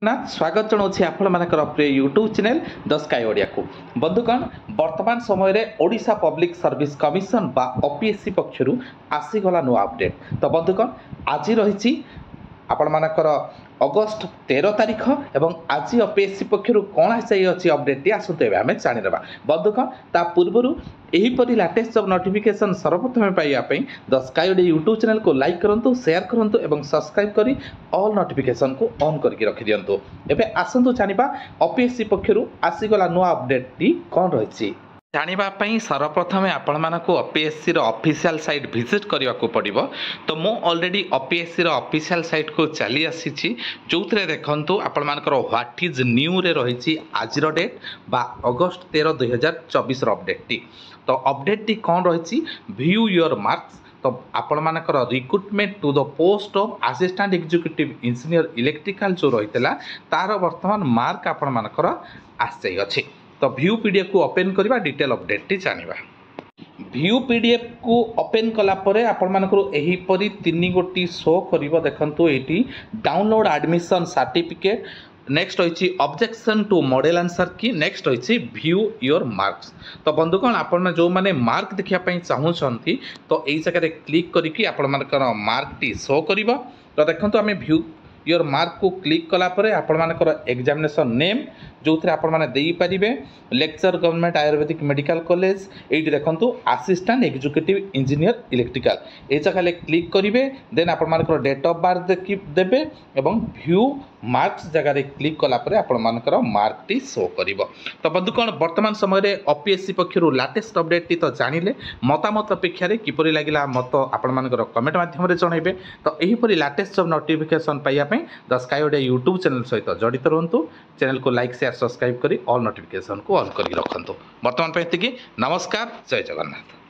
ना स्वागत जनाऊँ आपर प्रिय YouTube channel the sky Odia को बंधुगण वर्तमान समय रे ओडिशा पब्लिक सर्विस कमिशन बा ओपीएससी पक्षरु आसीगला नुआ अपडेट। तो बंधुगण आज रही आपण मानकर अगस्ट 13 तारीख एवं आज ओपीएससी पक्षरु कौन अच्छी अपडेट आसतु आम जाणीदे। बंधुगण ता पूर्व यहीपरि लेटेस्ट जब नोटिफिकेशन सर्वप्रथम पाइबापी the sky Odia YouTube channel को लाइक करूँ, शेयर करूँ और सब्सक्राइब करी ऑल नोटिफिकेशन को ऑन करके रखि दियंतु। एबे आसंतु जानिबा ओपीएससी पक्षरु आसीगला नुआ अपडेट टी कौन रही जानापी। सर्वप्रथम आपण मानक ओपीएससी ऑफिशियल साइट विजिट करने को पड़ो। तो मु ऑलरेडी ओपीएससी ऑफिशियल साइट को चली आसी जो देखु आपण मानकर व्हाट इज न्यू रे रही आज डेट बा अगस्ट 13 2024 अपडेट टी। तो अपडेट टी कौन रही व्यू योर मार्क्स। तो आपण मानकर recruitment to the post of assistant executive engineer electrical जो रही तार वर्तमान मार्क आपण मानकर आसी अच्छे। तो व्यू पीडीएफ को ओपन करवा डिटेल अपडेट टी जानिबा। व्यू पीडीएफ को ओपन कला परे आपण मानकर एही परी तीन गोटी शो करिवो। देखंतु एटी डाउनलोड एडमिशन सर्टिफिकेट, नेक्स्ट होइछि objection to model answer key, next होइछि व्यू योर मार्क्स। तो बंधुगण आपण जो माने मार्क देखिया पई चाहूछंती तो एई जगह रे क्लिक करिकि आपण मानकर मार्क टी शो करिवो। तो देखंतु आमे व्यू योर मार्क को क्लिक कला परे आपण मानकर एग्जामिनेशन नेम जो थे आपण माने देई परिबे lecture government ayurvedic medical college एठी देखंतु असिस्टेंट एग्जीक्यूटिव इंजीनियर इलेक्ट्रिकल ए जगह क्लिक करिवे। देन आपण मानकर डेट ऑफ बर्थ देबे एवं व्यू मार्क्स जगह रे क्लिक कला परे आपण मानकर मार्क टी शो करिवो। तो बंधुगण वर्तमान समय रे ओपीएससी पक्षरु लेटेस्ट अपडेट टी तो जानिले मतामत अपेक्षा रे किपरि लागिला मत आपण मानकर कमेंट माध्यम रे जणाइबे। तो एही परि लेटेस्ट सब नोटिफिकेशन पाइया पई the sky Odia YouTube channel सहित जड़ित रहंतु। चैनल को लाइक शेयर सब्सक्राइब करी ऑल नोटिफिकेशन को ऑन करी रखंतु। वर्तमान पे एतिकी। नमस्कार, जय जगन्नाथ।